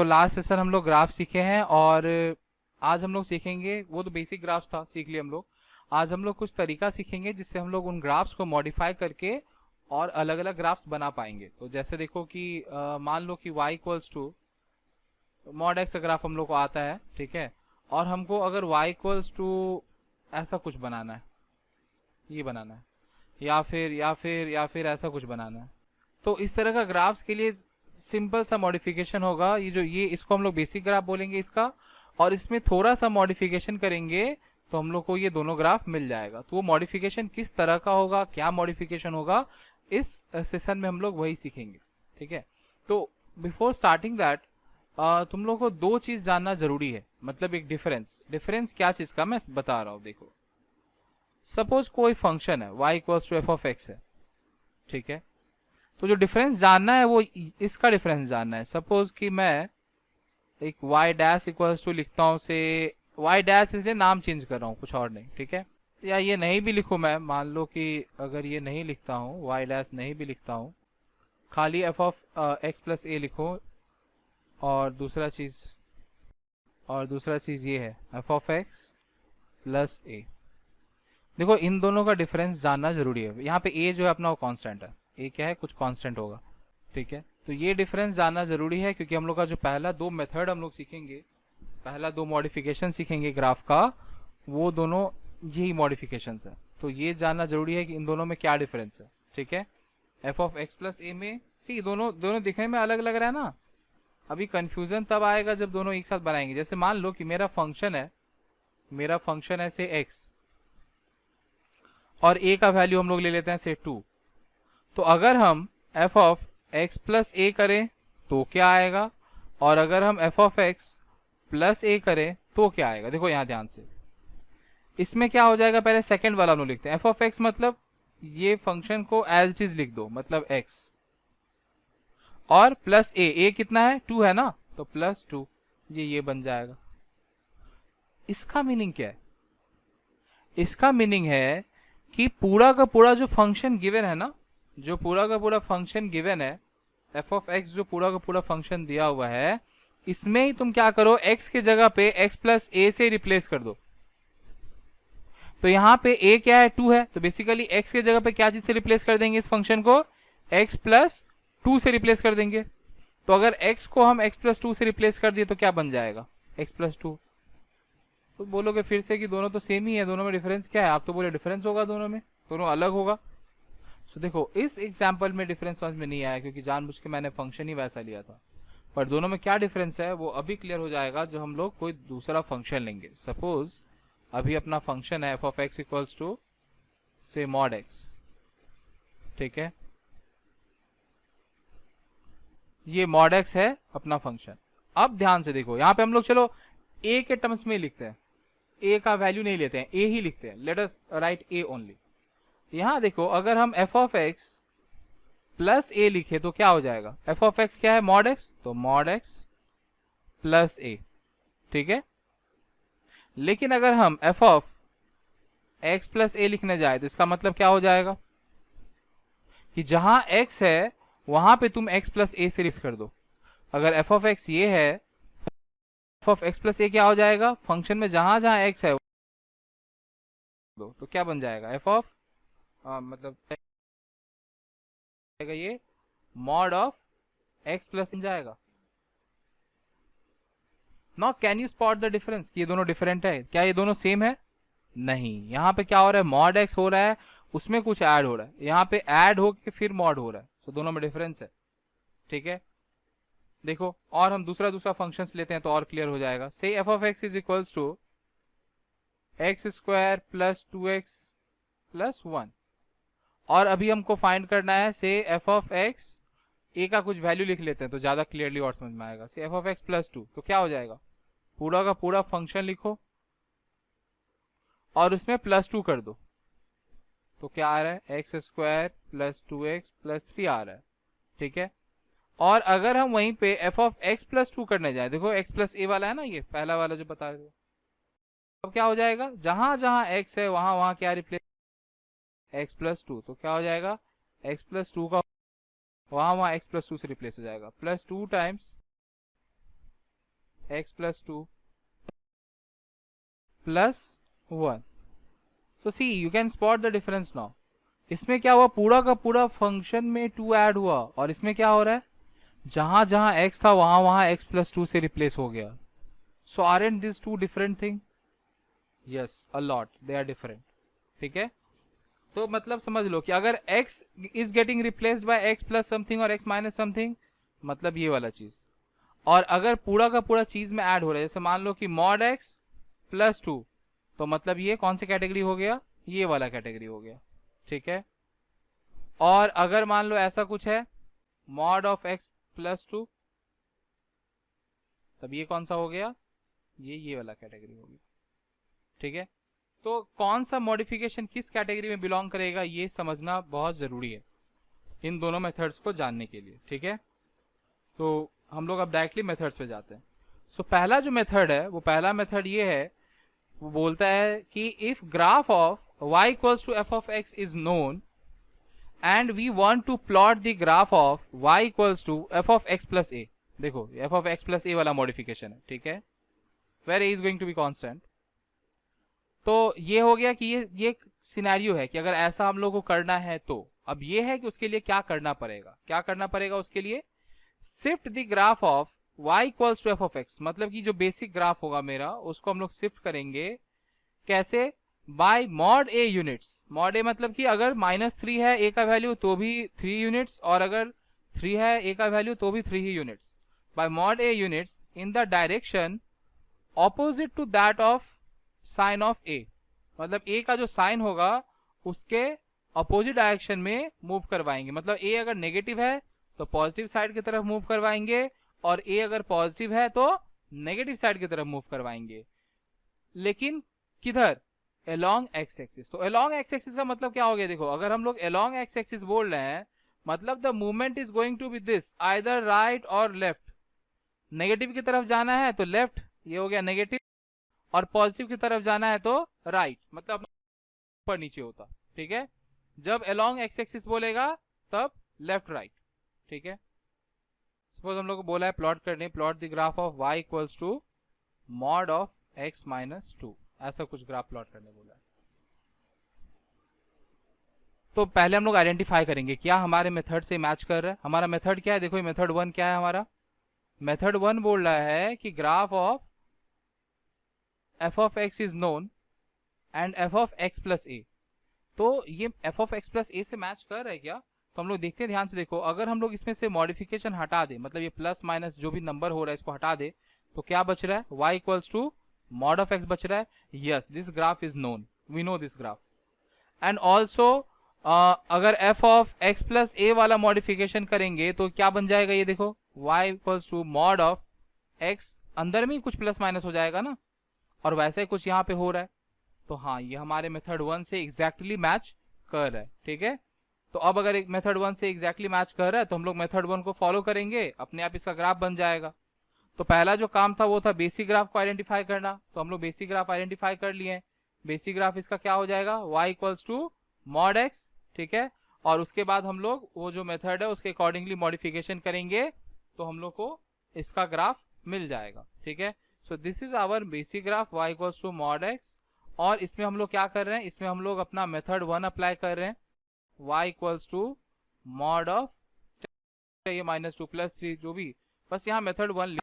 देखो last session हम लोग ग्राफ सीखे हैं और आज हम लोग सीखेंगे, वो तो बेसिक ग्राफ्स था सीख लिए हम लोग। आज हम लोग कुछ तरीका सीखेंगे जिससे हम लोग उन ग्राफ्स को मॉडिफाई करके और अलग अलग ग्राफ्स बना पाएंगे। तो जैसे देखो कि मान लो कि y equals to mod x का ग्राफ हम लोग को आता है, ठीक है, और हमको अगर y इक्वल्स टू ऐसा कुछ बनाना है, ये बनाना है, या फिर ऐसा कुछ बनाना है, तो इस तरह का ग्राफ्स के लिए सिंपल सा मॉडिफिकेशन होगा। ये इसको हम लोग बेसिक ग्राफ बोलेंगे इसका, और इसमें थोड़ा सा मॉडिफिकेशन करेंगे तो हम लोग को ये दोनों ग्राफ मिल जाएगा। तो वो मॉडिफिकेशन किस तरह का होगा, क्या मॉडिफिकेशन होगा, इस सेशन में हम लोग वही सीखेंगे, ठीक है। तो बिफोर स्टार्टिंग दैट तुम लोग को दो चीज जानना जरूरी है, मतलब एक डिफरेंस क्या चीज का मैं बता रहा हूं। देखो सपोज कोई फंक्शन है y equals to F of x है, ठीक है, तो जो डिफरेंस जानना है वो इसका डिफरेंस जानना है। सपोज कि मैं एक y डैश इक्वल्स टू लिखता हूं, से y डैश इसलिए नाम चेंज कर रहा हूं, कुछ और नहीं, ठीक है। या ये नहीं भी लिखूं मैं, मान लो कि अगर ये नहीं लिखता हूं, y डैश नहीं भी लिखता हूं, खाली एफ ऑफ एक्स प्लस ए लिखो, और दूसरा चीज ये है एफ ऑफ एक्स प्लस ए। देखो इन दोनों का डिफरेंस जानना जरूरी है। यहाँ पे ए जो है अपना वो कांस्टेंट है, ए क्या है, कुछ कांस्टेंट होगा, ठीक है। तो ये डिफरेंस जानना जरूरी है क्योंकि हम लोग का जो पहला दो मेथड हम लोग सीखेंगे, पहला दो मॉडिफिकेशन सीखेंगे ग्राफ का, वो दोनों यही मॉडिफिकेशन है। तो ये जानना जरूरी है कि इन दोनों में क्या डिफरेंस है, ठीक है। एफ ऑफ एक्स प्लस ए में सी दोनों दिखने में अलग लग रहा है ना, अभी कंफ्यूजन तब आएगा जब दोनों एक साथ बनाएंगे। जैसे मान लो कि मेरा फंक्शन है से एक्स, और a का वैल्यू हम लोग ले लेते हैं से 2। तो अगर हम f ऑफ x प्लस ए करें तो क्या आएगा, और अगर हम f ऑफ x प्लस ए करें तो क्या आएगा। देखो यहां ध्यान से, इसमें क्या हो जाएगा, पहले सेकंड वाला हम लोग लिखते हैं। f ऑफ x मतलब ये फंक्शन को एज इट इज लिख दो, मतलब x, और प्लस ए कितना है, 2 है ना, तो प्लस 2, ये बन जाएगा। इसका मीनिंग क्या है, इसका मीनिंग है कि पूरा का पूरा जो फंक्शन गिवन है ना, जो पूरा का पूरा फंक्शन गिवन है, एफ ऑफ एक्स जो पूरा का पूरा फंक्शन दिया हुआ है, इसमें ही तुम क्या करो, x के जगह पे x प्लस ए से रिप्लेस कर दो। तो यहाँ पे a क्या है, 2 है, तो बेसिकली x के जगह पे क्या चीज से रिप्लेस कर देंगे, इस फंक्शन को x प्लस 2 से रिप्लेस कर देंगे। तो अगर x को हम x प्लस 2 से रिप्लेस कर दिए तो क्या बन जाएगा, x प्लस 2। तो बोलोगे फिर से कि दोनों तो सेम ही है, दोनों में डिफरेंस क्या है, आप तो बोले डिफरेंस होगा दोनों में, दोनों अलग होगा। तो देखो इस एग्जांपल में डिफरेंस समझ में नहीं आया क्योंकि जानबूझ के मैंने फंक्शन ही वैसा लिया था, पर दोनों में क्या डिफरेंस है वो अभी क्लियर हो जाएगा जब हम लोग कोई दूसरा फंक्शन लेंगे। सपोज अभी अपना फंक्शन है f of x equals to say mod x, ठीक है, ये मॉड एक्स है अपना फंक्शन। अब ध्यान से देखो, यहां पे हम लोग चलो ए के टर्म्स में लिखते हैं, ए का वैल्यू नहीं लेते हैं, ए ही लिखते हैं, let us right A only. यहां देखो अगर हम एफ ऑफ एक्स प्लस ए लिखे तो क्या हो जाएगा, एफ ऑफ एक्स क्या है, मॉड एक्स, तो मॉड एक्स प्लस ए, ठीक है। लेकिन अगर हम एफ ऑफ एक्स प्लस ए लिखने जाए तो इसका मतलब क्या हो जाएगा कि जहां x है वहां पे तुम x प्लस ए से रिप्लेस कर दो। अगर एफ ऑफ एक्स ये है, एफ ऑफ एक्स प्लस ए क्या हो जाएगा, फंक्शन में जहां जहां x है तो क्या बन जाएगा, एफ ऑफ मतलब ये मॉड ऑफ x प्लस बन जाएगा। Now can you spot the difference, ये दोनों डिफरेंट है क्या, ये दोनों सेम है, नहीं। यहाँ पे क्या हो रहा है, मॉड x हो रहा है, उसमें कुछ ऐड हो रहा है, यहाँ पे ऐड होके फिर मॉड हो रहा है, तो दोनों में डिफरेंस है, ठीक है। देखो और हम दूसरा फंक्शंस लेते हैं तो और क्लियर हो जाएगा। Say f of x is equals to x square plus 2x plus 1, और अभी हमको फाइंड करना है से एफ ऑफ एक्स, ए का कुछ वैल्यू लिख लेते हैं तो ज्यादा क्लियरली और समझ में आएगा। से एफ ऑफ एक्स प्लस 2 तो क्या हो जाएगा, पूरा का पूरा फंक्शन लिखो और उसमें प्लस 2 कर दो, तो क्या आ रहा है, x square plus 2x plus 3 आ रहा है, ठीक है। और अगर हम वहीं पे एफ ऑफ एक्स प्लस 2 करने जाए, देखो एक्स प्लस ए वाला है ना, ये पहला वाला जो बता रहे थे, अब क्या हो जाएगा, जहां जहां x है वहां वहां क्या रिप्लेस, x प्लस 2, तो क्या हो जाएगा, x प्लस 2 का वहां वहां x प्लस 2 से रिप्लेस हो जाएगा, plus 2 times X plus two plus one. तो see you can spot the difference now. इसमें क्या हुआ, पूरा का पूरा फंक्शन में टू ऐड हुआ, और इसमें क्या हो रहा है, जहां जहां एक्स था वहां वहां एक्स प्लस टू से रिप्लेस हो गया। So are and this two different thing? Yes, a lot they are different. ठीक है, तो मतलब समझ लो कि अगर x is getting replaced by x plus something और x माइनस समथिंग, मतलब ये वाला चीज, और अगर पूरा का पूरा चीज में ऐड हो रहा है, जैसे मान लो कि मॉड x प्लस टू, तो मतलब ये कौन सी कैटेगरी हो गया, ये वाला कैटेगरी हो गया। ठीक है, और अगर मान लो ऐसा कुछ है mod of x plus two, तब ये कौन सा हो गया, ये वाला कैटेगरी हो गया। ठीक है, तो कौन सा मॉडिफिकेशन किस कैटेगरी में बिलोंग करेगा ये समझना बहुत जरूरी है इन दोनों मेथड्स को जानने के लिए। ठीक है, तो हम लोग अब डायरेक्टली मेथड्स पे जाते हैं। सो पहला जो मेथड है, वो पहला मेथड ये है, वो बोलता है कि if graph of y equals to f of x is known and we want to plot the graph of y equals to f of x plus a। देखो f of x plus a वाला modification है। ठीक है, where a is going to be constant. तो ये हो गया कि ये सिनेरियो है कि अगर ऐसा हम लोग को करना है, तो अब ये है कि उसके लिए क्या करना पड़ेगा, क्या करना पड़ेगा उसके लिए, shift the graph of y equals to f of x, मतलब कि जो बेसिक ग्राफ होगा मेरा उसको हम लोग शिफ्ट करेंगे। कैसे, bye mod a units. Mod a मतलब कि अगर -3 है a का वैल्यू तो भी 3 यूनिट्स, और अगर 3 है a का वैल्यू तो भी 3 ही units. By mod a units in the direction opposite to that of sign of a, मतलब a का जो साइन होगा उसके अपोजिट डायरेक्शन में मूव करवाएंगे। मतलब a अगर नेगेटिव है तो पॉजिटिव साइड की तरफ मूव करवाएंगे, और a अगर पॉजिटिव है तो नेगेटिव साइड की तरफ मूव करवाएंगे। लेकिन किधर, अलोंग एक्स एक्सिस। तो अलोंग एक्स एक्सिस का मतलब क्या हो गया, देखो अगर हम लोग अलोंग एक्स एक्सिस बोल रहे हैं, मतलब the movement is going to be this, either right or left. Negative की तरफ जाना है तो लेफ्ट, ये हो गया नेगेटिव, और पॉजिटिव की तरफ जाना है तो राइट, मतलब ऊपर नीचे होता। ठीक है, जब अलोंग एक्स एक्सिस बोलेगा तब लेफ्ट राइट। ठीक है, सपोज हम लोग को बोला है प्लॉट करने, plot the graph of y equals to mod of x minus two, ऐसा कुछ ग्राफ प्लॉट करने बोला है। तो पहले हम लोग आइडेंटिफाई करेंगे क्या हमारे मेथड से मैच कर रहा है। हमारा मेथड क्या है, देखो मेथड 1 क्या है हमारा, मेथड 1 बोल रहा है कि graph of f of x is known and f of x plus a। तो ये f of x plus a से मैच कर रहा है क्या, तो हम लोग देखते हैं, ध्यान से देखो। अगर हम लोग इसमें से मॉडिफिकेशन हटा दे, मतलब ये प्लस माइनस जो भी नंबर हो रहा है इसको हटा दे, तो क्या बच रहा है, y equals to mod of x बच रहा है। Yes, this graph is known, we know this graph. And also अगर f of x plus a वाला मॉडिफिकेशन करेंगे तो क्या बन जाएगा, ये देखो y equals to mod of x, अंदर में कुछ प्लस माइनस हो जाएगा ना, और वैसे ही कुछ यहाँ पे हो रहा है। तो हाँ, ये हमारे मेथड 1 से एग्जैक्टली मैच कर रहा है। ठीक है, तो अब अगर एक मेथड 1 से एग्जैक्टली मैच कर रहा है तो हम लोग मेथड 1 को फॉलो करेंगे, अपने आप इसका ग्राफ बन जाएगा। तो पहला जो काम था वो था बेसिक ग्राफ को आइडेंटिफाई करना, तो हम लोग बेसिक ग्राफ आइडेंटिफाई कर लिए। बेसिक ग्राफ इसका क्या हो जाएगा, y equals to mod x। ठीक है, और उसके बाद हम लोग वो जो मेथड है उसके अकॉर्डिंगली मॉडिफिकेशन करेंगे तो हम लोग को इसका ग्राफ मिल जाएगा। ठीक है, so this is our basic graph y equals to mod x। और इसमें हम लोग क्या कर रहे हैं, इसमें हम लोग अपना मेथड 1 अप्लाई कर रहे हैं, y equals to mod of ये -2 प्लस 3 जो भी, बस यहाँ मेथड 1 लिख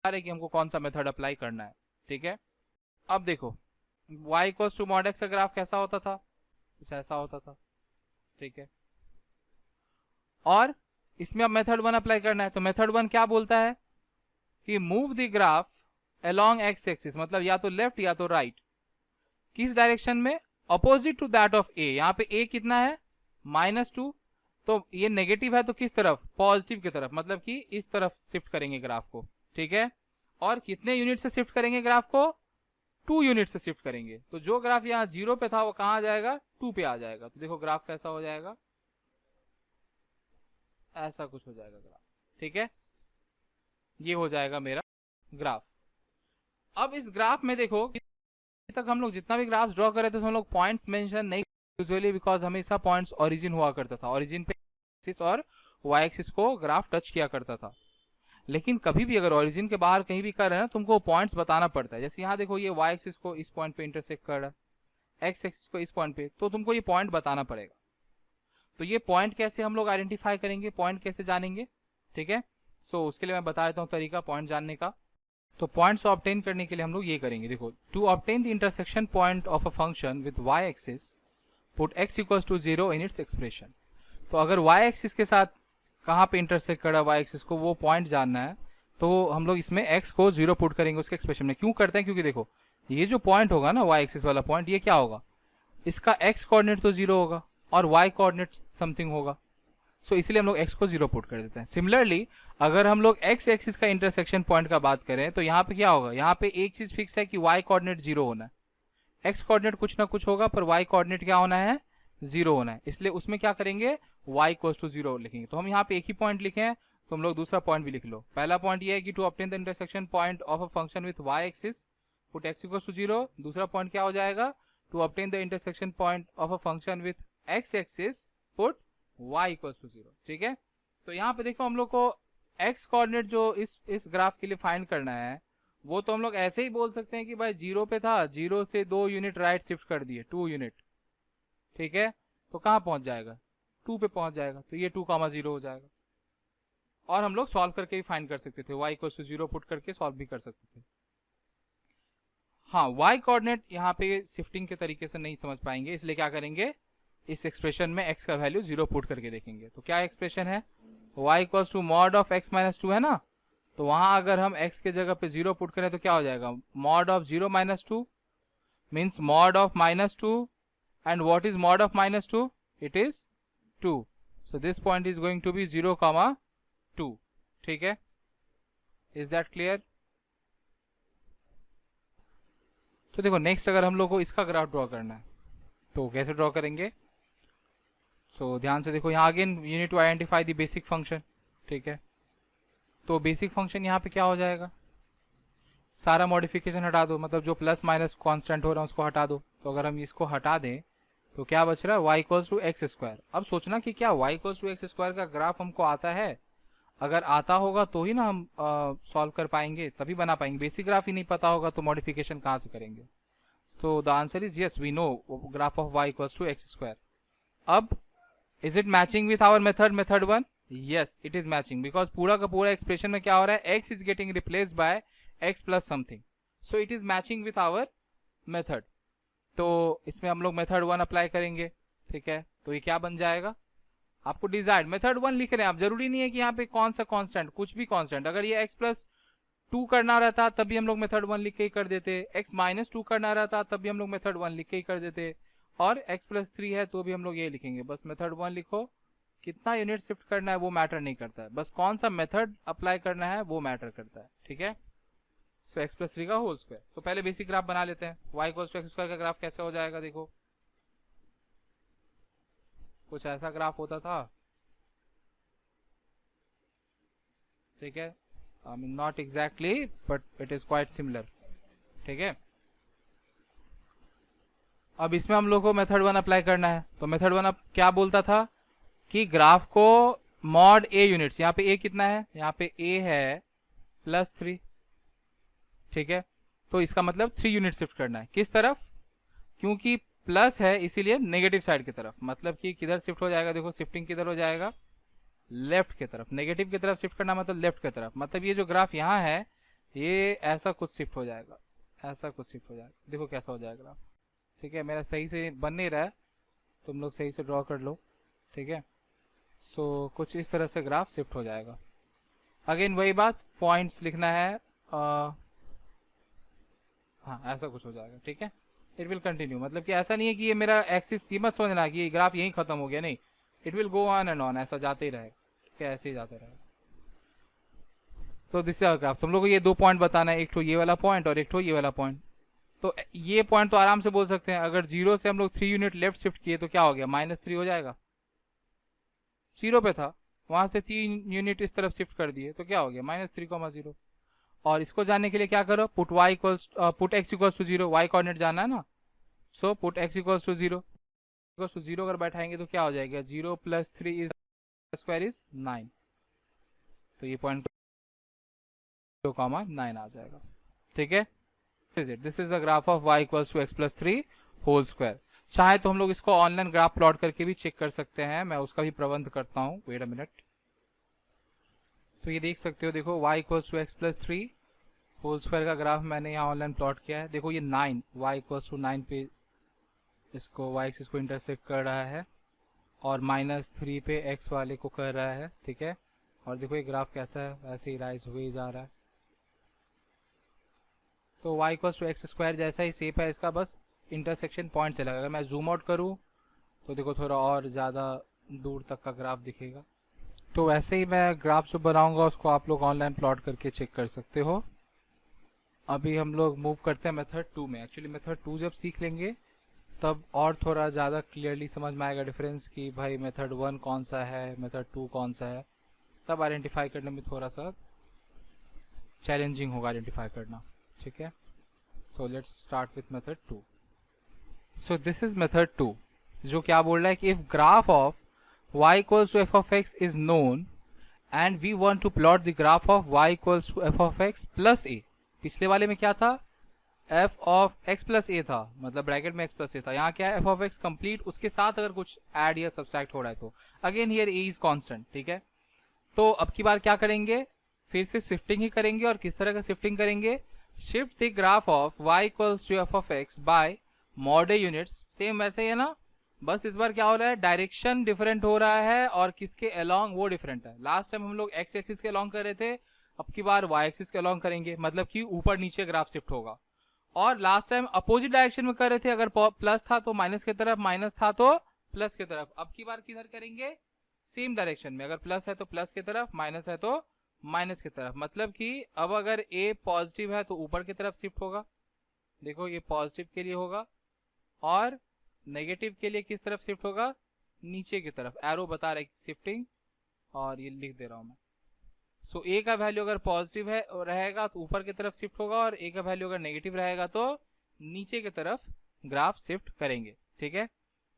रहे हैं कि हमको कौन सा मेथड अप्लाई करना है। ठीक है, अब देखो y equals to mod x का ग्राफ कैसा होता था, कुछ ऐसा होता था। ठीक है, और इसमें अब मेथड 1 अप्लाई करना है, तो मेथड 1 क्या बोलता है कि move the graph along x axis, मतलब या तो लेफ्ट या तो राइट, किस डायरेक्शन में, opposite to that of a। यहाँ पे a कितना है, -2, तो ये नेगेटिव है तो किस तरफ, पॉजिटिव की तरफ, मतलब कि इस तरफ शिफ्ट करेंगे ग्राफ को। ठीक है, और कितने यूनिट से शिफ्ट करेंगे ग्राफ को, 2 यूनिट से शिफ्ट करेंगे। तो जो ग्राफ यहाँ 0 पे था वो कहाँ आ जाएगा, 2 पे आ जाएगा। तो देखो ग्राफ कैसा हो जाएगा, ऐसा कुछ हो जाएगा ग्राफ। ठीक है, ये हो जाएगा मेरा ग्राफ। अब इस ग्राफ में देखो तक हम लोग जितना भी ग्राफ्स ड्रॉ करे थे तो हम लोग पॉइंट्स मेंशन नहीं यूजुअली, बिकॉज हमेशा पॉइंट्स ओरिजिन हुआ करता था, ओरिजिन पे एक्सिस और वाई एक्सिस को ग्राफ टच किया करता था। लेकिन कभी भी अगर ओरिजिन के बाहर कहीं भी कर रहे हैं ना, तुमको पॉइंट्स बताना पड़ता है। जैसे यहाँ देखो ये वाई एक्सिस को इस पॉइंट पे इंटरसेक्ट कर रहा है, एक्स एक्सिस को इस पॉइंट पे, तो तुमको ये पॉइंट बताना पड़ेगा। तो ये पॉइंट कैसे हम लोग आइडेंटिफाई करेंगे, पॉइंट कैसे जानेंगे, ठीक है। सो उसके लिए मैं बता देता हूँ तरीका पॉइंट जानने का। तो पॉइंट्स ऑब्टेन करने के लिए हम लोग ये करेंगे, देखो, to obtain the intersection point of a function with y axis put x equals to 0 in its expression. तो अगर y एक्सिस के साथ कहाँ पे इंटरसेक्ट करा y एक्सिस को, वो पॉइंट जानना है, तो हम लोग इसमें x को 0 पुट करेंगे उसके एक्सप्रेशन में। क्यों करते हैं, क्योंकि देखो ये जो पॉइंट होगा ना y एक्सिस वाला पॉइंट, ये क्या होगा, इसका x कोऑर्डिनेट तो 0 होगा और y कोऑर्डिनेट समथिंग होगा। सो इसलिए हम लोग x को 0 पुट कर देते हैं। सिमिलरली अगर हम लोग x एक्सिस का इंटरसेक्शन पॉइंट का बात करें, तो यहाँ पे क्या होगा, यहाँ पे एक चीज फिक्स है कि y कोऑर्डिनेट 0 होना है, x कोऑर्डिनेट कुछ ना कुछ होगा, पर y कोऑर्डिनेट क्या होना है, 0 होना है। इसलिए उसमें क्या करेंगे, y इक्वल्स टू 0 लिखेंगे। तो हम यहाँ पे एक ही पॉइंट लिखे हैं, तो हम लोग दूसरा पॉइंट भी लिख लो। पहला पॉइंट ये है कि to obtain the intersection point of a function with y axis put x equals to 0। दूसरा पॉइंट क्या हो जाएगा, to obtain the intersection point of a function with x axis put y equals to 0, ठीक है। तो यहाँ पे देखो हम लोग को x कोऑर्डिनेट जो इस ग्राफ के लिए फाइंड करना है, वो तो हम लोग ऐसे ही बोल सकते हैं कि भाई 0 पे था, 0 से 2 यूनिट राइट शिफ्ट कर दिए, 2 यूनिट, ठीक है। तो कहाँ पहुंच जाएगा, 2 पे पहुंच जाएगा। तो ये 2,0 हो जाएगा। और हम लोग सॉल्व करके भी फाइंड कर सकते थे, y इक्वल्स टू 0 पुट करके सॉल्व भी कर सकते थे। हाँ, y कोऑर्डिनेट यहाँ पे शिफ्टिंग के तरीके से नहीं समझ पाएंगे, इसलिए क्या करेंगे, इस एक्सप्रेशन में x का वैल्यू 0 पुट करके देखेंगे। तो क्या एक्सप्रेशन है, y equals to mod of x minus 2 है ना, तो वहां अगर हम x के जगह पे 0 पुट करें तो क्या हो जाएगा, mod of 0 minus 2 means mod of -2, and what is mod of -2, it is 2, so this point is going to be 0, 2, ठीक है। is that clear? तो देखो नेक्स्ट अगर हम लोग को इसका ग्राफ ड्रॉ करना है तो कैसे ड्रॉ करेंगे। सो ध्यान से देखो, यहाँ again you need to identify the basic function, ठीक है। तो बेसिक फंक्शन यहाँ पे क्या हो जाएगा, सारा मॉडिफिकेशन हटा दो, मतलब जो प्लस माइनस कांस्टेंट हो रहा है उसको हटा दो। तो अगर हम इसको हटा दें तो क्या बच रहा है, y equals to x square. अब सोचना कि क्या y equals to x square का ग्राफ हमको आता है, अगर आता होगा तो ही ना हम सॉल्व कर पाएंगे, तभी बना पाएंगे। बेसिक ग्राफ ही नहीं पता होगा तो मॉडिफिकेशन कहाँ से करेंगे। तो the answer is yes, we know graph of y equals to x square. अब is it matching with our method 1? Yes, it is matching, because पूरा का पूरा एक्सप्रेशन में क्या हो रहा है, x is getting replaced by x plus something, so it is matching with our method. तो इसमें हम लोग मेथड 1 अप्लाई करेंगे, ठीक है। तो ये क्या बन जाएगा, आपको डिजायर्ड मेथड 1 लिख रहे हैं आप, जरूरी नहीं है कि यहाँ पे कौन सा कांस्टेंट, कुछ भी कांस्टेंट। अगर ये x प्लस 2 करना रहता तब भी हम लोग मेथड 1 लिख के ही कर देते, x माइनस 2 करना रहता तब भी हम लोग मेथड 1 लिख के ही कर देते, और x प्लस 3 है तो भी हम लोग ये लिखेंगे। बस मेथड 1 लिखो, कितना यूनिट शिफ्ट करना है वो मैटर नहीं करता है, बस कौन सा मेथड अप्लाई करना है वो मैटर करता है, ठीक है। सो एक्स प्लस 3 का होल स्क्वायर। तो पहले बेसिक ग्राफ बना लेते हैं, y equals to x square का ग्राफ कैसे हो जाएगा। देखो कुछ ऐसा ग्राफ होता था, ठीक है, I mean not exactly but it is quite similar, ठीक है। अब इसमें हम लोग को मेथड 1 अप्लाई करना है। तो मेथड 1 अब क्या बोलता था कि ग्राफ को मॉड a यूनिट्स, यहाँ पे a कितना है, यहाँ पे a है +3, ठीक है। तो इसका मतलब 3 यूनिट शिफ्ट करना है, किस तरफ, क्योंकि प्लस है इसीलिए नेगेटिव साइड की तरफ, मतलब कि किधर शिफ्ट हो जाएगा, देखो शिफ्टिंग किधर हो जाएगा, लेफ्ट की तरफ। नेगेटिव की तरफ शिफ्ट करना मतलब लेफ्ट की तरफ, मतलब ये जो ग्राफ यहाँ है ये ऐसा कुछ शिफ्ट हो जाएगा, ऐसा कुछ शिफ्ट हो जाएगा। देखो कैसा हो जाएगा ग्राफ, ठीक है। मेरा सही से बन नहीं रहा है, तुम लोग सही से ड्रॉ कर लो, ठीक है। सो कुछ इस तरह से ग्राफ शिफ्ट हो जाएगा। अगेन वही बात, पॉइंट्स लिखना है, हाँ ऐसा कुछ हो जाएगा, ठीक है। इट विल कंटिन्यू, मतलब कि ऐसा नहीं है कि ये मेरा एक्सिस, ये मत समझना कि ये ग्राफ यहीं खत्म हो गया, नहीं, it will go on and on, ऐसा जाते ही रहेगा, ठीक है, ऐसे ही जाते रहेगा। तो दिस इज ग्राफ, तुम लोग को ये 2 पॉइंट बताना है, एक तो ये वाला पॉइंट और एक तो ये वाला पॉइंट। तो ये पॉइंट तो आराम से बोल सकते हैं, अगर 0 से हम लोग 3 यूनिट लेफ्ट शिफ्ट किए तो क्या हो गया, -3 हो जाएगा। 0 पे था, वहां से 3 यूनिट इस तरफ शिफ्ट कर दिए तो क्या हो गया, -3,0। और इसको जानने के लिए क्या करो, put x equals to 0, y coordinate जानना है ना। So put x equals to 0, अगर बैठाएंगे तो क्या हो जाएगा, 0 + 3 इज स्क्वायर इज 9। तो ये पॉइंट 0,9 आ जाएगा। ठीक है, this is the graph of y equals to x plus three whole square. चाहे तो हम लोग इसको ऑनलाइन ग्राफ प्लॉट करके भी चेक कर सकते हैं, मैं उसका भी प्रबंध करता हूँ। Wait a minute. तो ये देख सकते हो, देखो y equals to x plus three whole square का ग्राफ मैंने यहाँ ऑनलाइन प्लॉट किया है। देखो ये 9 y इक्वल्स टू 9 पे इसको y एक्सिस को इंटरसेक्ट कर रहा है और -3 पे x वाले को कर रहा है। ठीक है, और देखो ये ग्राफ कैसा है, वैसे ही राइज हुए ही जा रहा है। तो y equals to x square जैसा ही शेप है इसका, बस इंटरसेक्शन पॉइंट से लगा। अगर मैं जूम आउट करूँ तो देखो थोड़ा और ज़्यादा दूर तक का ग्राफ दिखेगा। तो वैसे ही मैं ग्राफ जो बनाऊंगा उसको आप लोग ऑनलाइन प्लॉट करके चेक कर सकते हो। अभी हम लोग मूव करते हैं मेथड 2 में। एक्चुअली मेथड 2 जब सीख लेंगे तब और थोड़ा ज़्यादा क्लियरली समझ में आएगा डिफरेंस कि भाई मेथड 1 कौन सा है, मेथड 2 कौन सा है। तब आइडेंटिफाई करने में थोड़ा सा चैलेंजिंग होगा आइडेंटिफाई करना। ठीक है, so let's start with method 2। So this is method 2 जो क्या बोल रहा है कि if graph of y equals to F of x is known and we want to plot the graph of y equals to F of X plus A. पिछले वाले में क्या था, f of x plus A था, मतलब bracket में x plus A था। यहाँ क्या है, f ऑफ x कंप्लीट, उसके साथ अगर कुछ ऐड या सब्सट्रैक्ट हो रहा है तो again here a is constant. ठीक है, तो अब की बार क्या करेंगे, फिर से शिफ्टिंग ही करेंगे। और किस तरह का शिफ्टिंग करेंगे, shift the graph of y equals to F of x by mod a units. Same वैसे ही है ना, बस इस बार क्या हो रहा है, डायरेक्शन डिफरेंट हो रहा है और किसके अलोंग वो डिफरेंट है। लास्ट टाइम हम लोग x एक्सिस के अलोंग कर रहे थे, अब की बार y एक्सिस के अलोंग करेंगे, मतलब कि ऊपर नीचे ग्राफ शिफ्ट होगा। और लास्ट टाइम अपोजिट डायरेक्शन में कर रहे थे, अगर प्लस था तो माइनस की तरफ, माइनस था तो प्लस की तरफ। अब की बार किधर करेंगे, सेम डायरेक्शन में, अगर प्लस है तो प्लस की तरफ, माइनस है तो माइनस की तरफ। मतलब कि अब अगर a पॉजिटिव है तो ऊपर की तरफ शिफ्ट होगा, देखो ये पॉजिटिव के लिए होगा, और नेगेटिव के लिए किस तरफ शिफ्ट होगा, नीचे की तरफ। एरो बता रहा है शिफ्टिंग, और ये लिख दे रहा हूं मैं। सो a का वैल्यू अगर पॉजिटिव है रहेगा तो ऊपर की तरफ शिफ्ट होगा, और a का वैल्यू अगर नेगेटिव रहेगा तो नीचे की तरफ ग्राफ शिफ्ट करेंगे। ठीक है,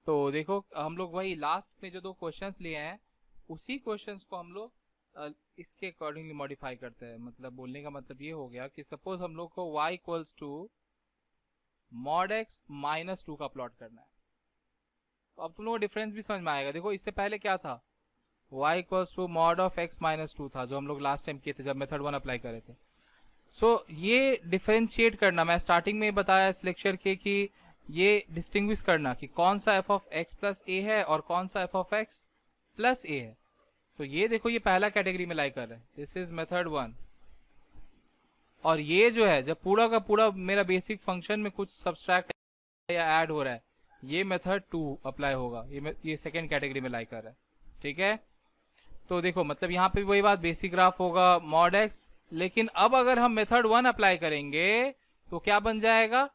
तो देखो हम लोग वही लास्ट में जो 2 क्वेश्चंस लिए हैं उसी क्वेश्चंस को हम लोग इसके अकॉर्डिंगली मॉडिफाई करते हैं। मतलब बोलने का मतलब ये हो गया कि सपोज हम लोग को y equals to mod x minus 2 का प्लॉट करना है, तो अब तुम लोग को डिफरेंस भी समझ में आएगा। देखो इससे पहले क्या था, y equals to mod of x minus 2 था, जो हम लोग लास्ट टाइम किए थे जब मेथड 1 अप्लाई करे थे। सो ये डिफरेंशिएट करना, मैं स्टार्टिंग में बताया इस लेक्चर के कि ये डिस्टिंग्विश करना कि कौन सा f ऑफ x प्लस ए है और कौन सा f ऑफ x प्लस ए है। तो ये देखो ये पहला कैटेगरी में लाई कर रहे हैं, दिस इज मेथड 1। और ये जो है जब पूरा का पूरा मेरा बेसिक फंक्शन में कुछ सब्सट्रैक्ट या ऐड हो रहा है, ये मेथड 2 अप्लाई होगा, ये सेकेंड कैटेगरी में लाई कर रहा है। ठीक है, तो देखो मतलब यहाँ पे भी वही बात, बेसिक ग्राफ होगा मॉड x, लेकिन अब अगर हम मेथड 1 अप्लाई करेंगे तो क्या बन जाएगा,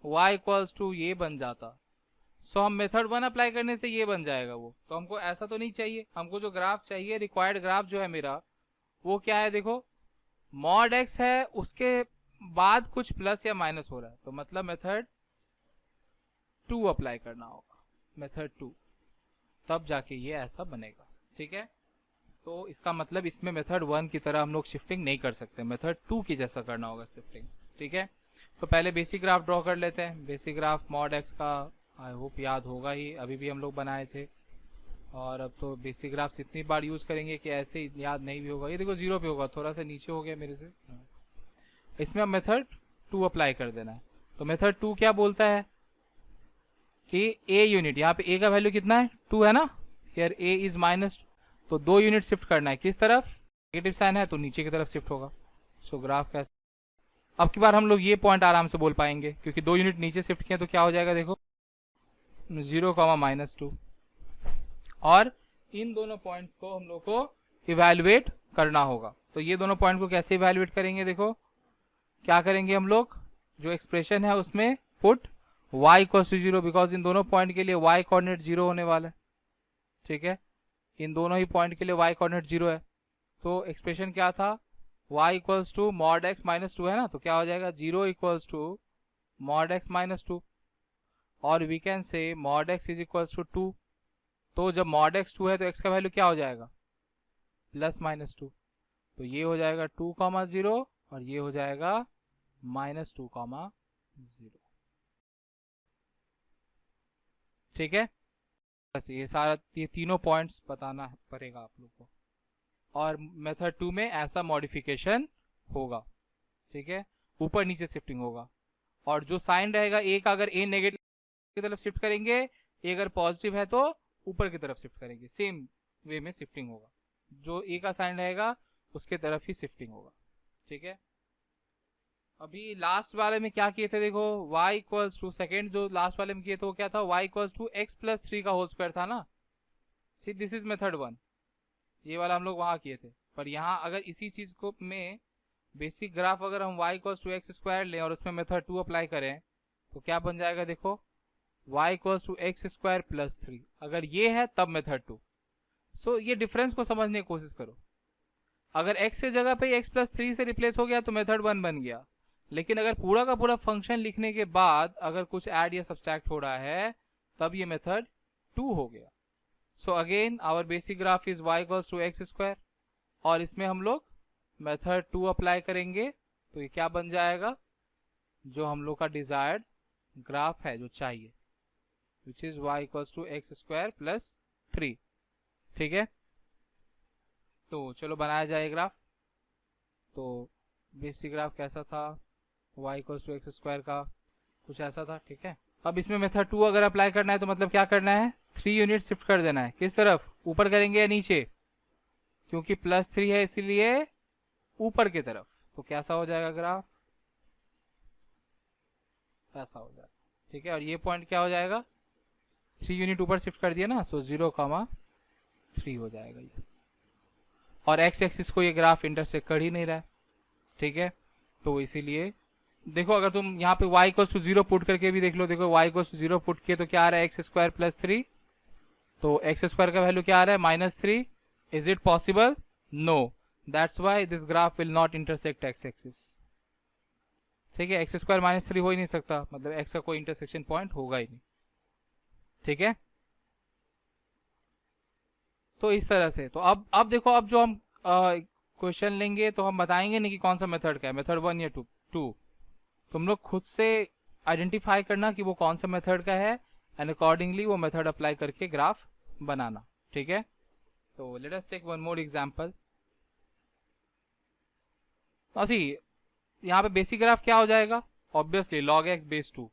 y इक्वल्स टू ये बन जाता। सो हम मेथड 1 अप्लाई करने से ये बन जाएगा वो, तो हमको ऐसा तो नहीं चाहिए। हमको जो ग्राफ चाहिए, रिक्वायर्ड ग्राफ जो है मेरा, वो क्या है, देखो मॉड x है, उसके बाद कुछ प्लस या माइनस हो रहा है, तो मतलब मेथड 2 अप्लाई करना होगा, मेथड 2, तब जाके ये ऐसा बनेगा। ठीक है, तो इसका मतलब इसमें मेथड 1 की तरह हम लोग शिफ्टिंग नहीं कर सकते, मेथड 2 की जैसा करना होगा शिफ्टिंग। ठीक है, तो पहले बेसिक ग्राफ ड्रॉ कर लेते हैं। बेसिक ग्राफ मॉड x का आई होप याद होगा ही, अभी भी हम लोग बनाए थे। और अब तो बेसिक ग्राफ्स इतनी बार यूज करेंगे कि ऐसे ही याद नहीं भी होगा। ये देखो 0 पे होगा, थोड़ा सा नीचे हो गया मेरे से। इसमें अब मेथड 2 अप्लाई कर देना है। तो मेथड 2 क्या बोलता है कि a यूनिट, यहाँ पे a का वैल्यू कितना है, 2 है ना, यार a इज -2, तो 2 यूनिट शिफ्ट करना है, किस तरफ, नेगेटिव साइन है तो नीचे की तरफ शिफ्ट होगा। सो ग्राफ कैसे, अब की बार हम लोग ये पॉइंट आराम से बोल पाएंगे क्योंकि 2 यूनिट नीचे शिफ्ट किए, तो क्या हो जाएगा, देखो 0,-2। और इन दोनों पॉइंट्स को हम लोग को इवेलुएट करना होगा। तो ये दोनों पॉइंट को कैसे इवेलुएट करेंगे, देखो क्या करेंगे हम लोग, जो एक्सप्रेशन है उसमें put y equal to 0, because इन दोनों पॉइंट के लिए y कोऑर्डिनेट 0 होने वाला है। ठीक है, इन दोनों ही पॉइंट के लिए y कोऑर्डिनेट 0 है, तो एक्सप्रेशन क्या था, y equals to mod x minus 2 है ना, तो क्या हो जाएगा, 0 equals to mod x minus 2, और we can say mod x is equals to 2। तो जब मॉड x 2 है तो x का वैल्यू क्या हो जाएगा, +-2, तो ये हो जाएगा 2,0 और ये हो जाएगा -2, 0। ठीक है, बस ये सारा, ये तीनों पॉइंट्स बताना पड़ेगा आप लोग को। और मेथड 2 में ऐसा मॉडिफिकेशन होगा। ठीक है, ऊपर नीचे शिफ्टिंग होगा, और जो साइन रहेगा ए का, अगर ए नेगेटिव की तरफ शिफ्ट करेंगे, ए अगर पॉजिटिव है तो ऊपर की तरफ शिफ्ट करेंगे, सेम वे में शिफ्टिंग होगा। जो ए का साइन रहेगा उसके तरफ ही शिफ्टिंग होगा। ठीक है, अभी लास्ट वाले में क्या किए थे, देखो y इक्वल्स टू, सेकेंड जो लास्ट वाले में किए थे वो क्या था, y equals to x plus 3 का होल स्क्वायर था ना। सी दिस इज मेथड 1, ये वाला हम लोग वहां किए थे। पर यहाँ अगर इसी चीज को में बेसिक ग्राफ अगर हम y equals to x square लें और उसमें मेथड 2 अप्लाई करें तो क्या बन जाएगा, देखो y equals to x square plus 3, अगर ये है तब मेथड 2। सो ये डिफरेंस को समझने की कोशिश करो। अगर x की जगह पे x प्लस 3 से रिप्लेस हो गया तो मेथड 1 बन गया, लेकिन अगर पूरा का पूरा फंक्शन लिखने के बाद अगर कुछ ऐड या सब्सट्रैक्ट हो रहा है तब ये मेथड 2 हो गया। So again our basic graph is y equals to x square, और इसमें हम लोग मेथड 2 अप्लाई करेंगे तो ये क्या बन जाएगा, जो हम लोग का डिजायर्ड ग्राफ है जो चाहिए, which is y equals to x square plus 3। ठीक है, तो चलो बनाया जाए ग्राफ। तो बेसिक ग्राफ कैसा था, y equals to x square का कुछ ऐसा था। ठीक है, अब इसमें मेथड 2 अगर अप्लाई करना है तो मतलब क्या करना है, 3 यूनिट शिफ्ट कर देना है। किस तरफ, ऊपर करेंगे या नीचे, क्योंकि +3 है इसीलिए ऊपर की तरफ। तो कैसा हो जाएगा ग्राफ, ऐसा हो जाएगा। ठीक है, और ये पॉइंट क्या हो जाएगा, 3 यूनिट ऊपर शिफ्ट कर दिया ना, सो 0,3 हो जाएगा ये। और एक्स एक्सिस को ये ग्राफ इंटरसेक्ट कर ही नहीं रहा है। ठीक है, तो इसीलिए देखो, अगर तुम यहाँ पे y इक्वल्स टू 0 पुट करके भी देख लो, देखो y इक्वल्स टू 0 पुट किए तो क्या आ रहा है, एक्स स्क्वायर प्लस 3। तो एक्स स्क्वायर का वैल्यू क्या आ रहा है, -3। Is it possible, no, that's why this graph will not intersect x axis. ठीक है, एक्स स्क्वायर -3 हो ही नहीं सकता, मतलब एक्स का कोई इंटरसेक्शन पॉइंट होगा ही नहीं। ठीक है, तो इस तरह से। तो अब देखो, अब जो हम क्वेश्चन लेंगे तो हम बताएंगे नहीं कि कौन सा मेथड का है, मेथड 1 या 2। तुम लोग खुद से आइडेंटिफाई करना कि वो कौन सा मेथड का है, एंड अकॉर्डिंगली वो मेथड अप्लाई करके ग्राफ बनाना। ठीक है, तो let us take one more example. See यहाँ पे बेसिक ग्राफ क्या हो जाएगा, ऑब्वियसली log x बेस 2।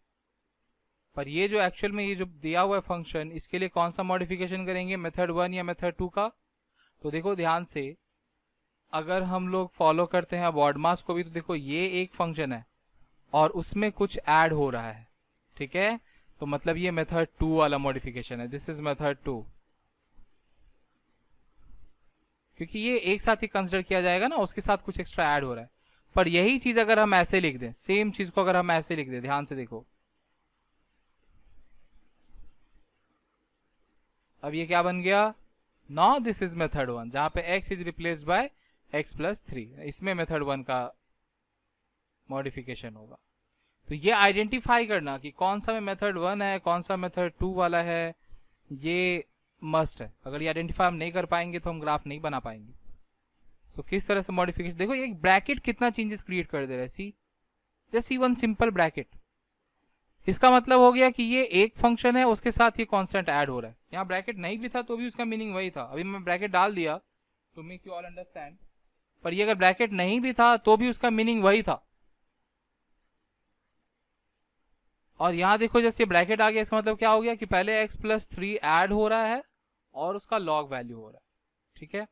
पर ये जो एक्चुअल में ये जो दिया हुआ है फंक्शन, इसके लिए कौन सा मॉडिफिकेशन करेंगे, मेथड 1 या मेथड 2 का। तो देखो ध्यान से, अगर हम लोग फॉलो करते हैं बॉड मास को भी, तो देखो ये एक फंक्शन है और उसमें कुछ ऐड हो रहा है। ठीक है, तो मतलब ये मेथड 2 वाला मॉडिफिकेशन है, दिस इज मेथड 2, क्योंकि ये एक साथ ही कंसिडर किया जाएगा ना, उसके साथ कुछ एक्स्ट्रा ऐड हो रहा है। पर यही चीज अगर हम ऐसे लिख दें, सेम चीज को अगर हम ऐसे लिख दें, ध्यान से देखो, अब ये क्या बन गया, नाउ दिस इज मेथड 1, जहां पे x is replaced by x plus 3, इसमें मेथड 1 का मॉडिफिकेशन होगा। तो ये आइडेंटिफाई करना कि कौन सा में मेथड 1 है, कौन सा मेथड 2 वाला है, ये मस्ट है। अगर ये आइडेंटिफाई हम नहीं कर पाएंगे तो हम ग्राफ नहीं बना पाएंगे। तो किस तरह से मॉडिफिकेशन, देखो ये ब्रैकेट कितना चेंजेस क्रिएट कर दे रहा है, see just see one simple bracket. इसका मतलब हो गया कि ये एक फंक्शन है, उसके साथ ये कांस्टेंट ऐड हो रहा है। यहाँ ब्रैकेट नहीं भी था तो भी उसका मीनिंग वही था। अभी मैं ब्रैकेट डाल दिया to make you all understand, पर ये अगर ब्रैकेट नहीं भी था तो भी उसका मीनिंग वही था। और यहाँ देखो, जैसे ब्रैकेट आ गया, इसका मतलब क्या हो गया कि पहले x प्लस 3 ऐड हो रहा है और उसका लॉग वैल्यू हो रहा है। ठीक है,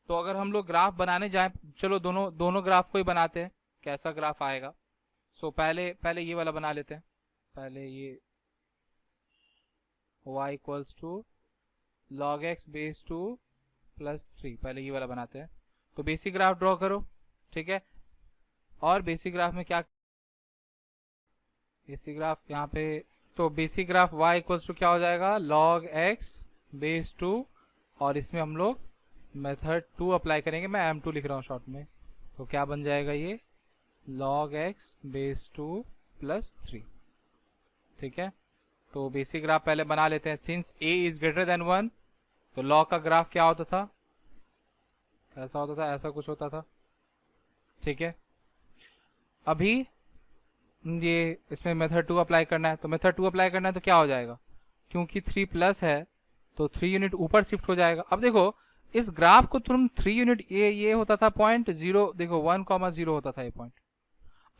तो अगर हम लोग ग्राफ बनाने जाए, चलो दोनों ग्राफ को ही बनाते हैं, कैसा ग्राफ आएगा। सो पहले ये वाला बना लेते हैं। पहले ये y equals to log x base 2 plus 3, पहले ये वाला बनाते हैं। तो बेसिक ग्राफ ड्रॉ करो। ठीक है, और बेसिक ग्राफ में क्या, बेसिक ग्राफ यहाँ पे, तो basic graph y equals to क्या हो जाएगा, log x बेस 2, और इसमें हम लोग मेथड 2 अप्लाई करेंगे। मैं m2 लिख रहा हूँ शॉर्ट में। तो क्या बन जाएगा ये, log x बेस 2 प्लस 3। ठीक है, तो बेसिक ग्राफ पहले बना लेते हैं। Since a is greater than 1, तो log का ग्राफ क्या होता था, ऐसा होता था, ऐसा कुछ होता था। ठीक है, अभी ये इसमें मेथड 2 अप्लाई करना है, तो मेथड 2 अप्लाई करना है तो क्या हो जाएगा, क्योंकि 3 प्लस है तो 3 यूनिट ऊपर शिफ्ट हो जाएगा। अब देखो इस ग्राफ को तुम 3 यूनिट, ये होता था पॉइंट 0, देखो 1,0 होता था ये पॉइंट।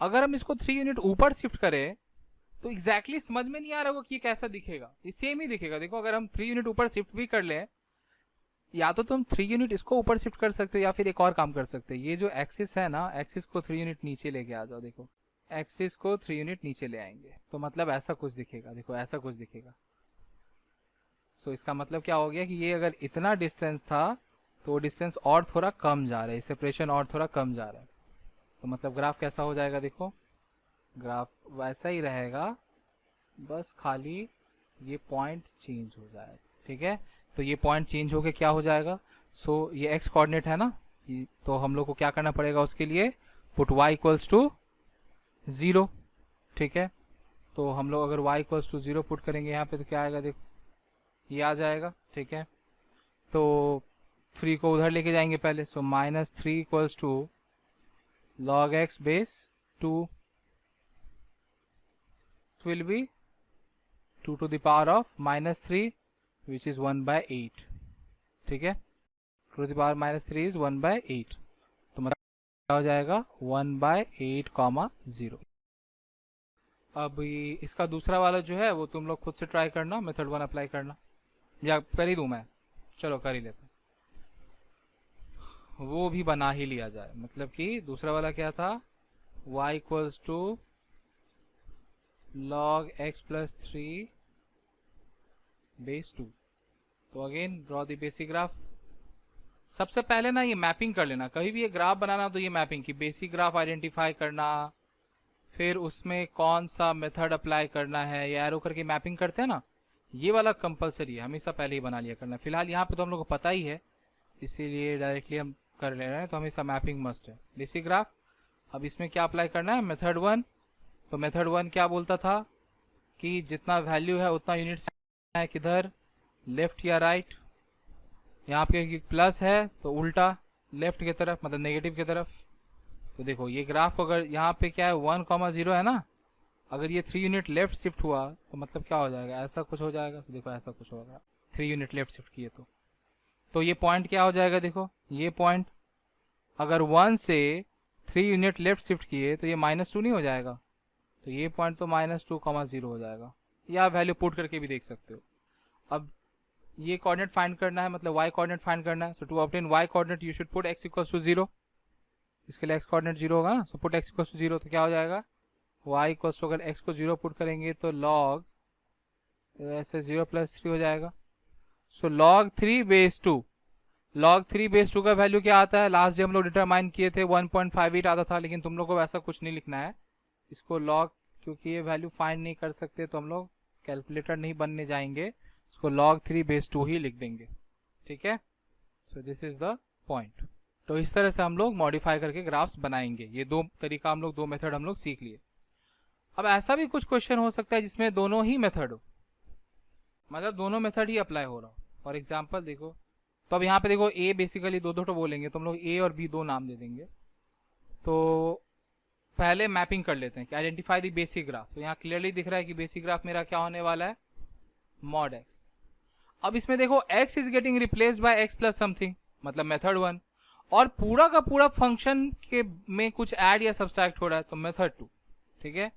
अगर हम इसको 3 यूनिट ऊपर शिफ्ट करें तो एग्जैक्टली समझ में नहीं आ रहा होगा कि ये कैसा दिखेगा, ये सेम ही दिखेगा। देखो अगर हम 3 यूनिट ऊपर शिफ्ट भी कर लें, या तो तुम 3 यूनिट इसको ऊपर शिफ्ट कर सकते हो या फिर एक और काम कर सकते हो, ये जो एक्सिस है ना, एक्सिस को 3 यूनिट नीचे लेके आ जाओ। देखो एक्सिस को 3 यूनिट नीचे ले आएंगे तो मतलब ऐसा कुछ दिखेगा, देखो ऐसा कुछ दिखेगा। सो इसका मतलब क्या हो गया कि ये अगर इतना डिस्टेंस था तो डिस्टेंस और थोड़ा कम जा रहा है, सेपरेशन और थोड़ा कम जा रहा है। तो मतलब ग्राफ कैसा हो जाएगा, देखो ग्राफ वैसा ही रहेगा, बस खाली ये पॉइंट चेंज हो जाए। ठीक है, तो ये पॉइंट चेंज होके क्या हो जाएगा, सो ये एक्स कोऑर्डिनेट है ना, तो हम लोग को क्या करना पड़ेगा उसके लिए, पुट y इक्वल्स टू 0। ठीक है, तो हम लोग अगर y इक्वल्स टू 0 पुट करेंगे यहाँ पे तो क्या आएगा, देखो ये आ जाएगा। ठीक है, तो 3 को उधर लेके जाएंगे पहले, so -3 equals to log x base 2 will be 2 to the power of -3 which is 1/8। ठीक है, 2 to the power -3 is 1/8, तो मतलब क्या हो जाएगा 1/8, 0। अब इसका दूसरा वाला जो है वो तुम लोग खुद से ट्राई करना, मेथड 1 अप्लाई करना, या कर ही दूं मैं, चलो कर ही लेते हैं, वो भी बना ही लिया जाए। मतलब कि दूसरा वाला क्या था, y equals to log x plus 3 base 2। तो again draw the basic graph. सबसे पहले ना ये मैपिंग कर लेना, कभी भी ये ग्राफ बनाना तो ये मैपिंग की बेसिक ग्राफ आइडेंटिफाई करना, फिर उसमें कौन सा मेथड अप्लाई करना है, ये एरो करके मैपिंग करते हैं ना, ये वाला कंपलसरी है, हमेशा पहले ही बना लिया करना। फिलहाल यहाँ पे तो हम लोग को पता ही है, इसीलिए डायरेक्टली हम कर ले रहे हैं, तो हमेशा मैपिंग मस्ट है। बेसिक ग्राफ, अब इसमें क्या अप्लाई करना है, मेथड 1। तो मेथड 1 क्या बोलता था कि जितना वैल्यू है उतना यूनिट है, किधर, लेफ्ट या राइट। यहाँ पे प्लस है तो उल्टा लेफ्ट की तरफ, मतलब नेगेटिव की तरफ। तो देखो ये ग्राफ अगर यहाँ पे क्या है 1,0 है ना, अगर ये 3 यूनिट लेफ्ट शिफ्ट हुआ तो मतलब क्या हो जाएगा, ऐसा कुछ हो जाएगा। तो देखो ऐसा कुछ होगा, 3 यूनिट लेफ्ट शिफ्ट किए तो ये पॉइंट क्या हो जाएगा, देखो ये पॉइंट अगर 1 से 3 यूनिट लेफ्ट शिफ्ट किए तो ये -2 नहीं हो जाएगा, तो ये पॉइंट तो -2,0 हो जाएगा, या वैल्यू पुट करके भी देख सकते हो। अब ये कोऑर्डिनेट फाइंड करना है, मतलब y कोऑर्डिनेट फाइंड करना है। So to obtain y coordinate you should put x equals to 0। इसके लिए x कोऑर्डिनेट 0 होगा ना, so put x equals to 0, तो क्या हो जाएगा y इक्वल्स टू, अगर x को 0 पुट करेंगे तो log ऐसे 0 + 3 हो जाएगा। सो log 3 बेस 2, log 3 बेस 2 का वैल्यू क्या आता है, लास्ट डे हम लोग डिटरमाइन किए थे 1.58 आता था, लेकिन तुम लोग को वैसा कुछ नहीं लिखना है इसको log, क्योंकि ये वैल्यू फाइंड नहीं कर सकते तो हम लोग कैलकुलेटर नहीं बनने जाएंगे, इसको log 3 बेस 2 ही लिख देंगे। ठीक है, so this is the point. तो इस तरह से हम लोग मॉडिफाई करके ग्राफ्स बनाएंगे। ये दो तरीका हम लोग, दो मेथड हम लोग सीख लिए। अब ऐसा भी कुछ क्वेश्चन हो सकता है जिसमें दोनों ही मेथड हो, मतलब दोनों मेथड ही अप्लाई हो रहा हो। फॉर एग्जाम्पल देखो, तो अब यहाँ पे देखो ए बेसिकली दो तो बोलेंगे, तो हम लोग ए और बी दो नाम दे देंगे। तो पहले मैपिंग कर लेते हैं कि आइडेंटिफाई द बेसिक ग्राफ। तो यहाँ क्लियरली दिख रहा है कि बेसिक ग्राफ मेरा क्या होने वाला है, मॉड एक्स। अब इसमें देखो x is getting replaced by x plus something, मतलब मेथड 1, और पूरा का पूरा फंक्शन के में कुछ ऐड या सब्सट्रैक्ट हो रहा है, तो मेथड 2। ठीक है,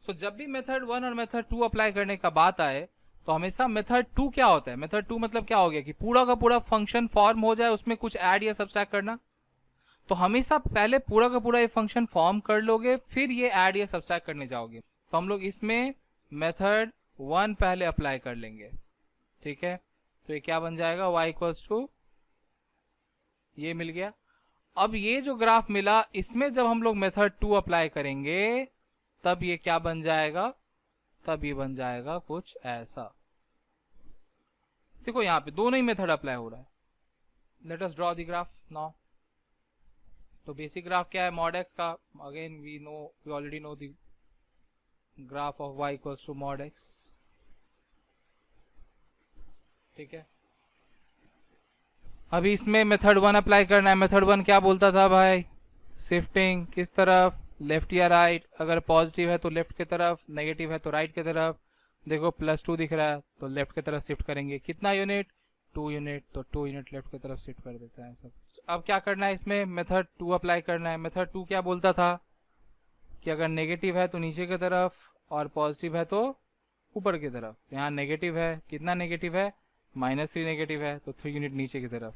तो जब भी मेथड 1 और मेथड 2 अप्लाई करने का बात आए तो हमेशा मेथड 2 क्या होता है, मेथड 2 मतलब क्या हो गया कि पूरा का पूरा फंक्शन फॉर्म हो जाए, उसमें कुछ ऐड या सब्सट्रैक्ट करना। तो हमेशा पहले पूरा का पूरा ये फंक्शन फॉर्म कर लोगे, फिर ये ऐड या सब्सट्रैक्ट करने जाओगे। तो हम लोग इसमें मेथड 1 पहले अप्लाई कर लेंगे। ठीक है, तो ये क्या बन जाएगा, y इक्वल्स टू, ये मिल गया। अब ये जो ग्राफ मिला, इसमें जब हम लोग मेथड 2 अप्लाई करेंगे तब ये क्या बन जाएगा, तब ये बन जाएगा कुछ ऐसा। देखो यहाँ पे दोनों ही मेथड अप्लाई हो रहा है। Let us draw the graph now. तो बेसिक ग्राफ क्या है मॉड एक्स का, again we already know the graph of y equals to mod x. ठीक है, अभी इसमें मेथड 1 अप्लाई करना है। मेथड 1 क्या बोलता था भाई, शिफ्टिंग किस तरफ, लेफ्ट या राइट, अगर पॉजिटिव है तो लेफ्ट की तरफ, नेगेटिव है तो राइट की तरफ। देखो +2 दिख रहा है तो लेफ्ट की तरफ शिफ्ट करेंगे, कितना यूनिट, 2 यूनिट, तो 2 यूनिट लेफ्ट की तरफ शिफ्ट कर देता है सब। अब क्या करना है इसमें, मेथड 2 अप्लाई करना है। मेथड 2 क्या बोलता था कि अगर नेगेटिव है तो नीचे की तरफ और पॉजिटिव है तो ऊपर की तरफ। यहाँ नेगेटिव है, कितना नेगेटिव है, -3 नेगेटिव है, तो 3 यूनिट नीचे की तरफ।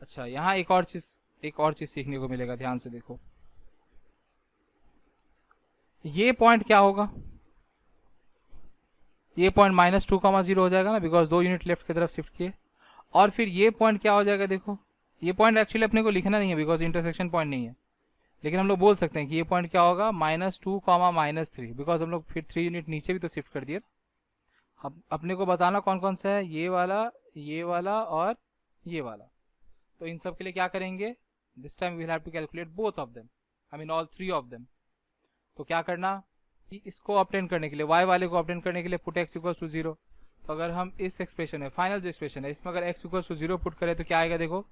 अच्छा, यहाँ एक और चीज सीखने को मिलेगा, ध्यान से देखो। ये पॉइंट क्या होगा, ये पॉइंट -2,0 हो जाएगा ना, बिकॉज 2 यूनिट लेफ्ट की तरफ शिफ्ट किए। और फिर ये पॉइंट क्या हो जाएगा, देखो ये पॉइंट एक्चुअली अपने को लिखना नहीं है बिकॉज इंटरसेक्शन पॉइंट नहीं है, लेकिन हम लोग बोल सकते हैं कि ये पॉइंट क्या होगा, -2, -3, बिकॉज हम लोग फिर 3 यूनिट नीचे भी तो शिफ्ट कर दिए। अब अपने को बताना कौन कौन सा है, ये वाला और ये वाला। तो इन सब के लिए क्या करेंगे, this time we will have to calculate both of them, I mean all 3 of them. तो क्या करना कि इसको ऑब्टेन करने के लिए, y वाले को ऑब्टेन करने के लिए पुट x इक्वल्स टू 0। तो अगर हम इस एक्सप्रेशन है, फाइनल जो एक्सप्रेशन है, इसमें अगर x इक्वल्स टू 0 पुट करें तो क्या आएगा, देखो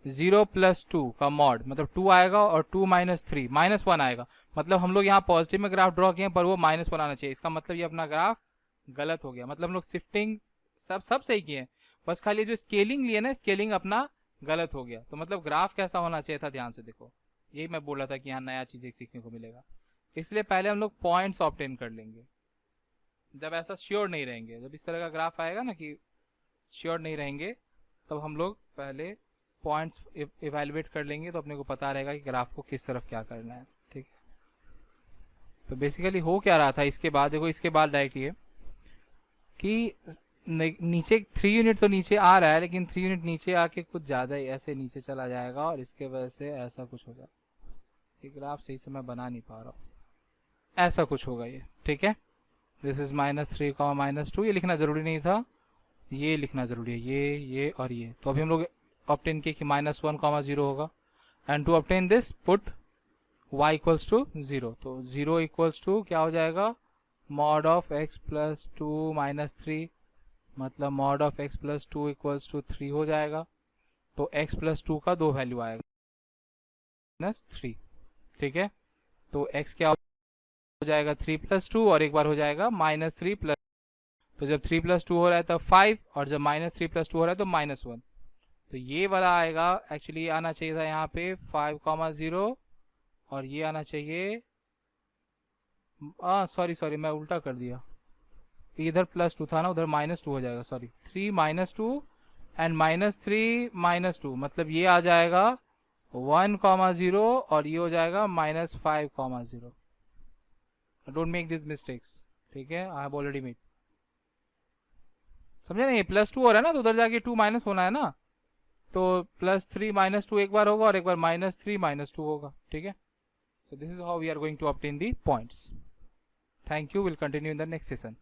0 + 2 का मॉड, मतलब 2 आएगा, और 2 - 3 -1 आएगा। मतलब हम लोग यहाँ पॉजिटिव में ग्राफ ड्रॉ किए पर वो -1 आना चाहिए। इसका मतलब ये अपना ग्राफ गलत हो गया। मतलब हम लोग शिफ्टिंग सब सही किए, बस खाली जो स्केलिंग लिए ना, स्केलिंग अपना गलत हो गया। तो मतलब ग्राफ कैसा होना चाहिए था, ध्यान से देखो। यही मैं बोल रहा था कि यहाँ नया चीज एक सीखने को मिलेगा। इसलिए पहले हम लोग पॉइंट्स ऑब्टेन कर लेंगे, जब ऐसा श्योर नहीं रहेंगे, जब इस तरह का ग्राफ आएगा ना कि श्योर नहीं रहेंगे, तब हम लोग पहले पॉइंट्स इवेलुएट कर लेंगे, तो अपने को पता रहेगा कि ग्राफ को किस तरफ क्या करना है। ठीक है, तो बेसिकली हो क्या रहा था इसके बाद, देखो इसके बाद डायरेक्ट ये कि नीचे 3 यूनिट तो नीचे आ रहा है, लेकिन 3 यूनिट नीचे आके कुछ ज़्यादा ही ऐसे नीचे चला जाएगा, और इसके वजह से ऐसा कुछ होगा। ये ग्राफ सही से मैं बना नहीं पा रहा हूँ, ऐसा कुछ होगा ये। ठीक है, दिस इज -3, -2, ये लिखना जरूरी नहीं था, ये लिखना जरूरी है, ये और ये। तो अभी हम लोग ऑब्टेन किए कि -1, 0 होगा, and to obtain this put y equals to 0। तो 0 इक्वल्स टू क्या हो जाएगा, मॉड ऑफ x + 2 - 3, मतलब mod of x + 2 equals to 3 हो जाएगा। तो x + 2 का 2 वैल्यू आएगा, -3। ठीक है, तो x क्या हो जाएगा, 3 + 2, और एक बार हो जाएगा -3 +, तो जब 3 + 2 हो रहा है तब 5, और जब -3 + 2 हो रहा है तो -1। तो ये वाला आएगा, एक्चुअली आना चाहिए था यहाँ पे 5, 0, और ये आना चाहिए, सॉरी मैं उल्टा कर दिया, इधर +2 था ना, उधर -2 हो जाएगा, सॉरी 3 - 2 एंड -3 - 2, मतलब ये आ जाएगा 1, 0, और ये हो जाएगा -5, 0। डोंट मेक दिस मिस्टेक्स, ठीक है, आई हैव ऑलरेडी मेड। समझे नहीं, +2 हो रहा है ना, तो उधर जाके 2 माइनस होना है ना, तो +3 - 2 एक बार होगा, और एक बार -3 - 2 होगा। ठीक है, so this is how we are going to obtain the points. Thank you, we'll continue in the next session.